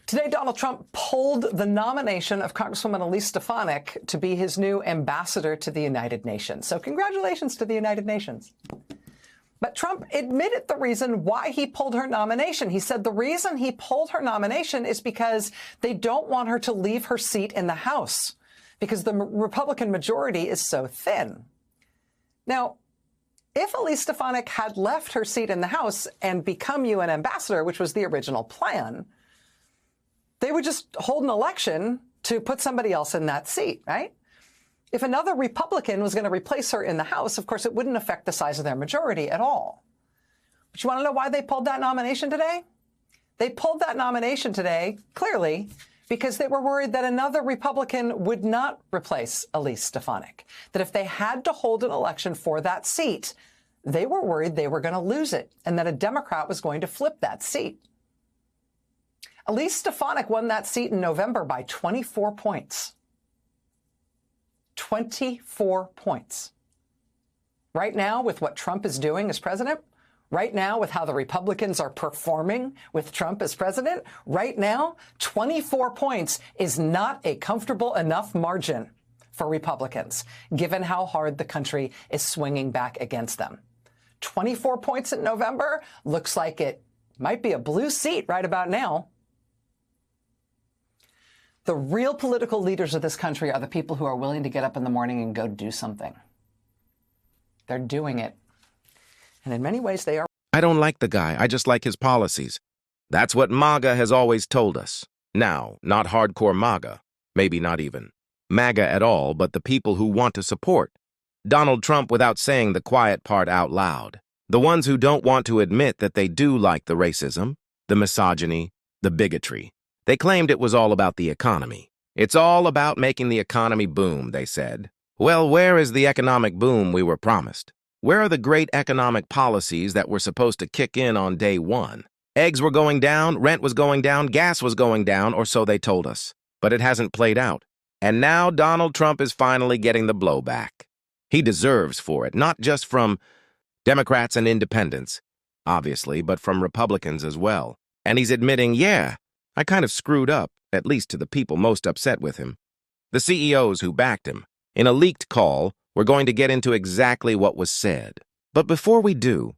Today, Donald Trump pulled the nomination of Congresswoman Elise Stefanik to be his new ambassador to the United Nations. So congratulations to the United Nations. But Trump admitted the reason why he pulled her nomination. He said the reason he pulled her nomination is because they don't want her to leave her seat in the House because the Republican majority is so thin. Now, if Elise Stefanik had left her seat in the House and become UN ambassador, which was the original plan, they would just hold an election to put somebody else in that seat, right? If another Republican was going to replace her in the House, of course, it wouldn't affect the size of their majority at all. But you want to know why they pulled that nomination today? They pulled that nomination today, clearly, because they were worried that another Republican would not replace Elise Stefanik, that if they had to hold an election for that seat, they were worried they were going to lose it and that a Democrat was going to flip that seat. Elise Stefanik won that seat in November by 24 points. 24 points. Right now, with what Trump is doing as president, right now with how the Republicans are performing with Trump as president, right now, 24 points is not a comfortable enough margin for Republicans, given how hard the country is swinging back against them. 24 points in November looks like it might be a blue seat right about now. The real political leaders of this country are the people who are willing to get up in the morning and go do something. They're doing it. And in many ways, they are. I don't like the guy. I just like his policies. That's what MAGA has always told us. Now, not hardcore MAGA, maybe not even MAGA at all, but the people who want to support Donald Trump without saying the quiet part out loud. The ones who don't want to admit that they do like the racism, the misogyny, the bigotry. They claimed it was all about the economy. It's all about making the economy boom, they said. Well, where is the economic boom we were promised? Where are the great economic policies that were supposed to kick in on day one? Eggs were going down, rent was going down, gas was going down, or so they told us. But it hasn't played out. And now Donald Trump is finally getting the blowback. He deserves for it, not just from Democrats and independents, obviously, but from Republicans as well. And he's admitting, yeah, I kind of screwed up, at least to the people most upset with him. The CEOs who backed him. In a leaked call, we're going to get into exactly what was said. But before we do,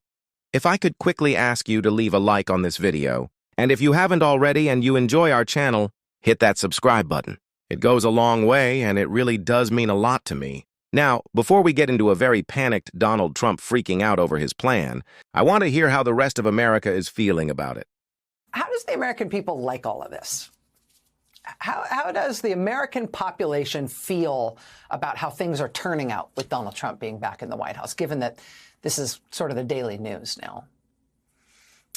if I could quickly ask you to leave a like on this video, and if you haven't already and you enjoy our channel, hit that subscribe button. It goes a long way, and it really does mean a lot to me. Now, before we get into a very panicked Donald Trump freaking out over his plan, I want to hear how the rest of America is feeling about it. How does the American people like all of this? How does the American population feel about how things are turning out with Donald Trump being back in the White House, given that this is sort of the daily news now?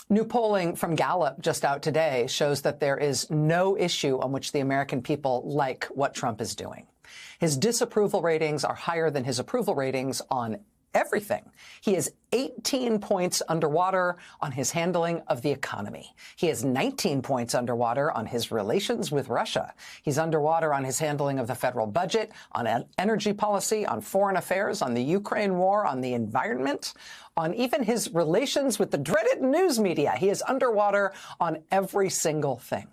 New polling from Gallup just out today shows that there is no issue on which the American people like what Trump is doing. His disapproval ratings are higher than his approval ratings on everything. He is 18 points underwater on his handling of the economy. He is 19 points underwater on his relations with Russia. He's underwater on his handling of the federal budget, on energy policy, on foreign affairs, on the Ukraine war, on the environment, on even his relations with the dreaded news media. He is underwater on every single thing.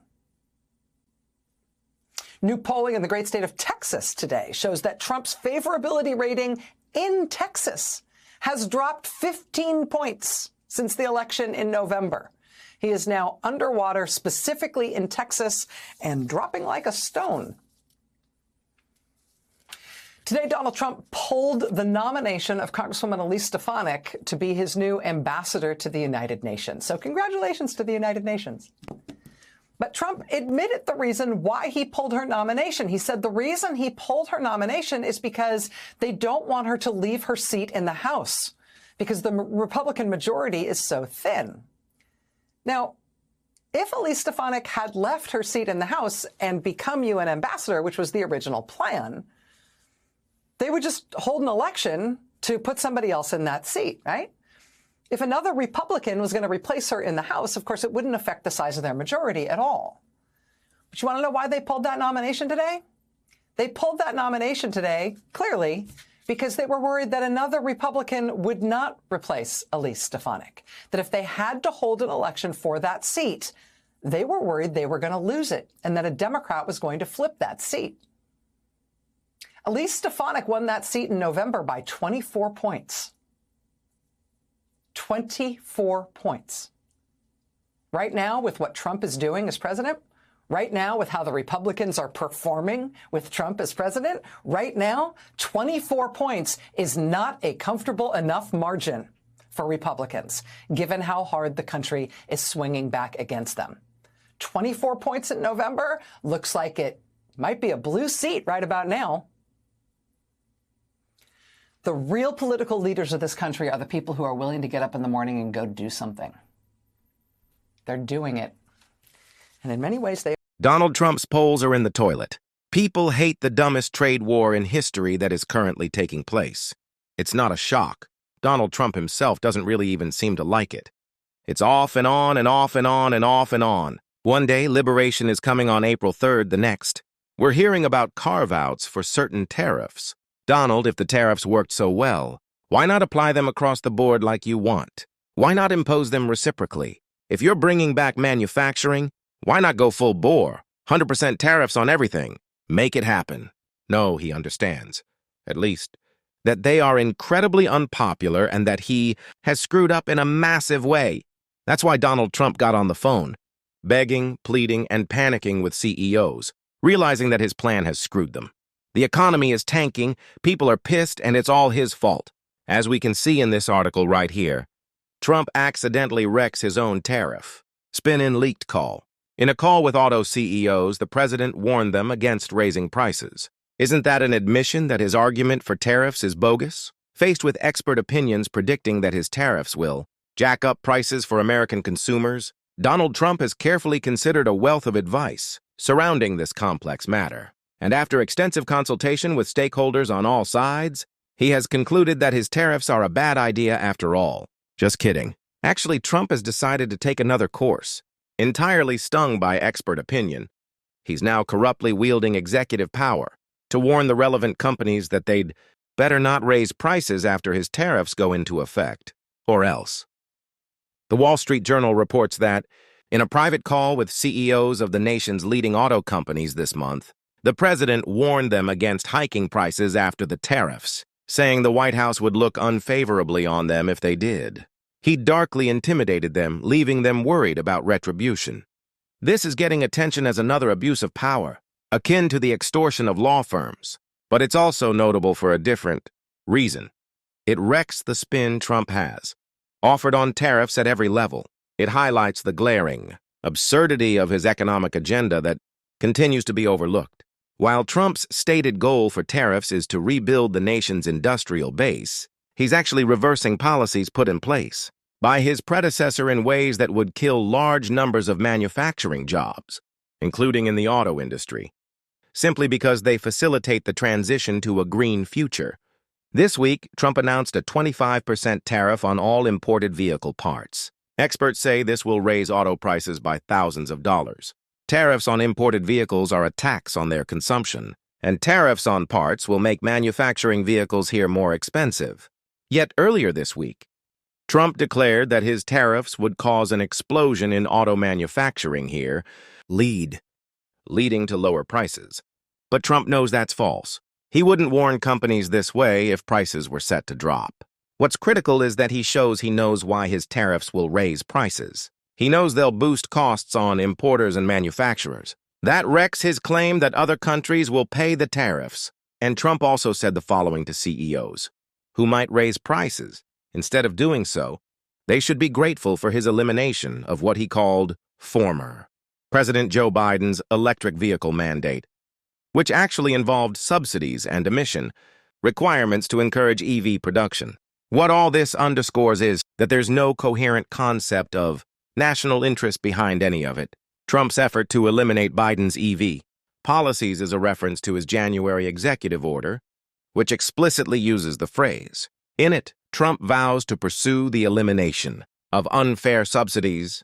New polling in the great state of Texas today shows that Trump's favorability rating in Texas has dropped 15 points since the election in November. He is now underwater, specifically in Texas, and dropping like a stone. Today, Donald Trump pulled the nomination of Congresswoman Elise Stefanik to be his new ambassador to the United Nations. So congratulations to the United Nations. But Trump admitted the reason why he pulled her nomination. He said the reason he pulled her nomination is because they don't want her to leave her seat in the House because the Republican majority is so thin. Now, if Elise Stefanik had left her seat in the House and become UN ambassador, which was the original plan, they would just hold an election to put somebody else in that seat, right? If another Republican was going to replace her in the House, of course, it wouldn't affect the size of their majority at all. But you want to know why they pulled that nomination today? They pulled that nomination today, clearly, because they were worried that another Republican would not replace Elise Stefanik, that if they had to hold an election for that seat, they were worried they were going to lose it and that a Democrat was going to flip that seat. Elise Stefanik won that seat in November by 24 points. 24 points. Right now, with what Trump is doing as president, right now with how the Republicans are performing with Trump as president, right now, 24 points is not a comfortable enough margin for Republicans, given how hard the country is swinging back against them. 24 points in November looks like it might be a blue seat right about now. The real political leaders of this country are the people who are willing to get up in the morning and go do something. They're doing it. And in many ways, they... Donald Trump's polls are in the toilet. People hate the dumbest trade war in history that is currently taking place. It's not a shock. Donald Trump himself doesn't really even seem to like it. It's off and on and off and on and off and on. One day, liberation is coming on April 3rd, the next. We're hearing about carve-outs for certain tariffs. Donald, if the tariffs worked so well, why not apply them across the board like you want? Why not impose them reciprocally? If you're bringing back manufacturing, why not go full bore? 100% tariffs on everything. Make it happen. No, he understands, at least, that they are incredibly unpopular and that he has screwed up in a massive way. That's why Donald Trump got on the phone, begging, pleading, and panicking with CEOs, realizing that his plan has screwed them. The economy is tanking, people are pissed, and it's all his fault. As we can see in this article right here, Trump accidentally wrecks his own tariff. Spin-in leaked call. In a call with auto CEOs, the president warned them against raising prices. Isn't that an admission that his argument for tariffs is bogus? Faced with expert opinions predicting that his tariffs will jack up prices for American consumers, Donald Trump has carefully considered a wealth of advice surrounding this complex matter. And after extensive consultation with stakeholders on all sides, he has concluded that his tariffs are a bad idea after all. Just kidding. Actually, Trump has decided to take another course. Entirely stung by expert opinion, he's now corruptly wielding executive power to warn the relevant companies that they'd better not raise prices after his tariffs go into effect, or else. The Wall Street Journal reports that, in a private call with CEOs of the nation's leading auto companies this month, the president warned them against hiking prices after the tariffs, saying the White House would look unfavorably on them if they did. He darkly intimidated them, leaving them worried about retribution. This is getting attention as another abuse of power, akin to the extortion of law firms. But it's also notable for a different reason. It wrecks the spin Trump has, offered on tariffs at every level. It highlights the glaring absurdity of his economic agenda that continues to be overlooked. While Trump's stated goal for tariffs is to rebuild the nation's industrial base, he's actually reversing policies put in place by his predecessor in ways that would kill large numbers of manufacturing jobs, including in the auto industry, simply because they facilitate the transition to a green future. This week, Trump announced a 25% tariff on all imported vehicle parts. Experts say this will raise auto prices by thousands of dollars. Tariffs on imported vehicles are a tax on their consumption, and tariffs on parts will make manufacturing vehicles here more expensive. Yet earlier this week, Trump declared that his tariffs would cause an explosion in auto manufacturing here, leading to lower prices. But Trump knows that's false. He wouldn't warn companies this way if prices were set to drop. What's critical is that he shows he knows why his tariffs will raise prices. He knows they'll boost costs on importers and manufacturers. That wrecks his claim that other countries will pay the tariffs. And Trump also said the following to CEOs, who might raise prices. Instead of doing so, they should be grateful for his elimination of what he called former President Joe Biden's electric vehicle mandate, which actually involved subsidies and emission requirements to encourage EV production. What all this underscores is that there's no coherent concept of national interest behind any of it. Trump's effort to eliminate Biden's EV policies is a reference to his January executive order, which explicitly uses the phrase. In it, Trump vows to pursue the elimination of unfair subsidies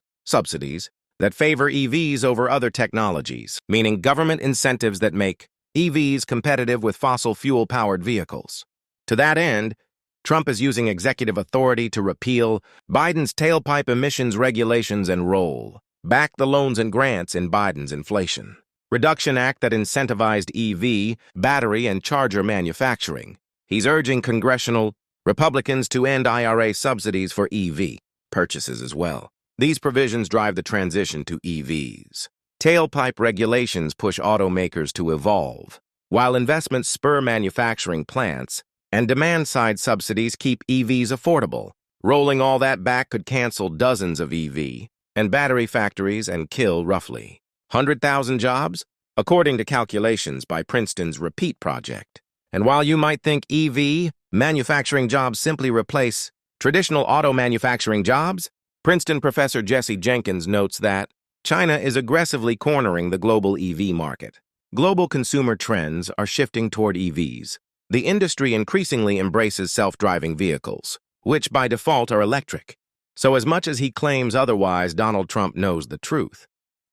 that favor EVs over other technologies, meaning government incentives that make EVs competitive with fossil fuel-powered vehicles. To that end, Trump is using executive authority to repeal Biden's tailpipe emissions regulations and roll backed the loans and grants in Biden's Inflation Reduction Act that incentivized EV, battery, and charger manufacturing. He's urging congressional Republicans to end IRA subsidies for EV purchases as well. These provisions drive the transition to EVs. Tailpipe regulations push automakers to evolve, while investments spur manufacturing plants, and demand-side subsidies keep EVs affordable. Rolling all that back could cancel dozens of EV and battery factories and kill roughly 100,000 jobs, according to calculations by Princeton's REPEAT project. And while you might think EV manufacturing jobs simply replace traditional auto manufacturing jobs, Princeton professor Jesse Jenkins notes that China is aggressively cornering the global EV market. Global consumer trends are shifting toward EVs. The industry increasingly embraces self-driving vehicles, which by default are electric. So as much as he claims otherwise, Donald Trump knows the truth.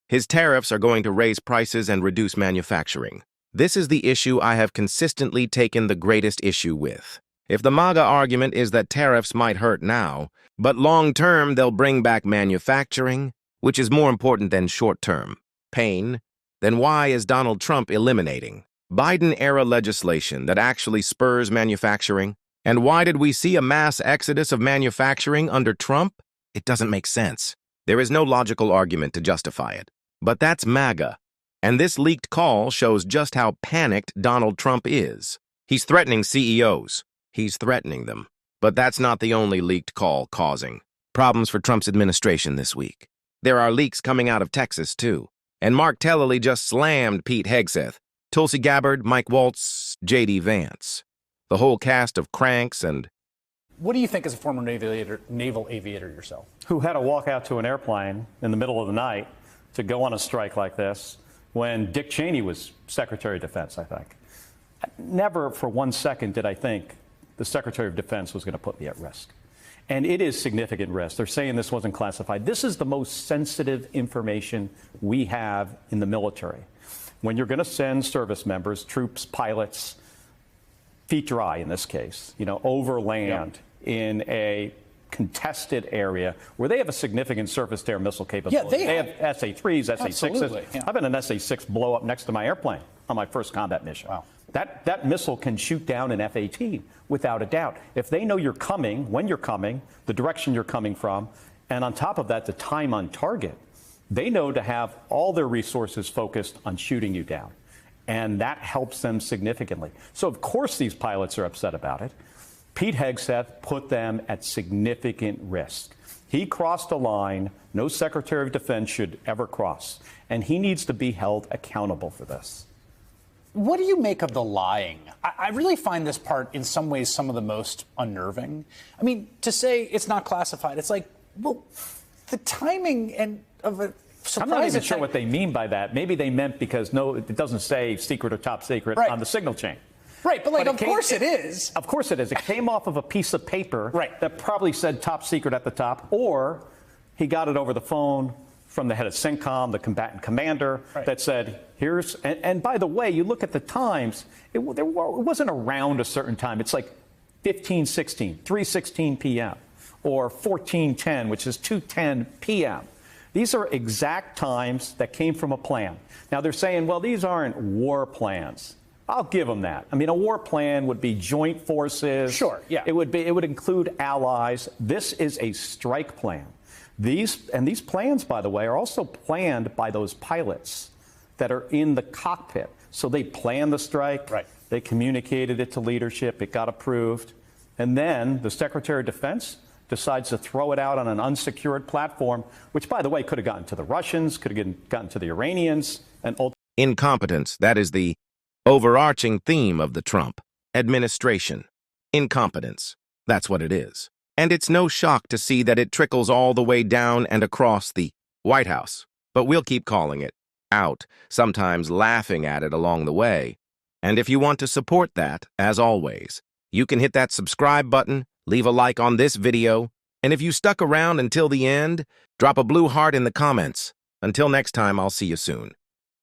His tariffs are going to raise prices and reduce manufacturing. This is the issue I have consistently taken the greatest issue with. If the MAGA argument is that tariffs might hurt now, but long-term they'll bring back manufacturing, which is more important than short-term pain, then why is Donald Trump eliminating Biden-era legislation that actually spurs manufacturing? And why did we see a mass exodus of manufacturing under Trump? It doesn't make sense. There is no logical argument to justify it. But that's MAGA. And this leaked call shows just how panicked Donald Trump is. He's threatening CEOs. He's threatening them. But that's not the only leaked call causing problems for Trump's administration this week. There are leaks coming out of Texas, too. And Mark Telley just slammed Pete Hegseth, Tulsi Gabbard, Mike Waltz, J.D. Vance. The whole cast of cranks and... What do you think as a former naval aviator yourself? Who had to walk out to an airplane in the middle of the night to go on a strike like this when Dick Cheney was Secretary of Defense, I think. Never for 1 second did I think the Secretary of Defense was going to put me at risk. And it is significant risk. They're saying this wasn't classified. This is the most sensitive information we have in the military. When you're going to send service members, troops, pilots, feet dry in this case, over land in a contested area where they have a significant surface-to-air missile capability. Yeah, they have SA-3s, SA-6s. Yeah. I've had an SA-6 blow up next to my airplane on my first combat mission. Wow. That missile can shoot down an F-18 without a doubt. If they know you're coming, when you're coming, the direction you're coming from, and on top of that, the time on target, they know to have all their resources focused on shooting you down. And that helps them significantly. So, of course, these pilots are upset about it. Pete Hegseth put them at significant risk. He crossed a line no Secretary of Defense should ever cross, and he needs to be held accountable for this. What do you make of the lying? I really find this part, in some ways, some of the most unnerving. I mean, to say it's not classified, it's like, well, the timing and of a surprise. I'm not even sure what they mean by that. Maybe they meant because it doesn't say secret or top secret on the signal chain. Right, but of course it is. Of course it is. It came off of a piece of paper that probably said top secret at the top, or he got it over the phone from the head of CENTCOM, the combatant commander, that said, here's, and by the way, you look at the times, it wasn't around a certain time. It's like 15:16, 3:16 p.m., or 14:10, which is 2:10 p.m. These are exact times that came from a plan. Now, they're saying, well, these aren't war plans. I'll give them that. I mean, a war plan would be joint forces. Sure, yeah. It would include allies. This is a strike plan. These plans, by the way, are also planned by those pilots that are in the cockpit. So they planned the strike. Right. They communicated it to leadership. It got approved. And then the Secretary of Defense decides to throw it out on an unsecured platform, which, by the way, could have gotten to the Russians, could have gotten to the Iranians, and ultimately... Incompetence, that is the overarching theme of the Trump administration. Incompetence, that's what it is. And it's no shock to see that it trickles all the way down and across the White House. But we'll keep calling it out, sometimes laughing at it along the way. And if you want to support that, as always, you can hit that subscribe button, leave a like on this video, and if you stuck around until the end, drop a blue heart in the comments. Until next time, I'll see you soon.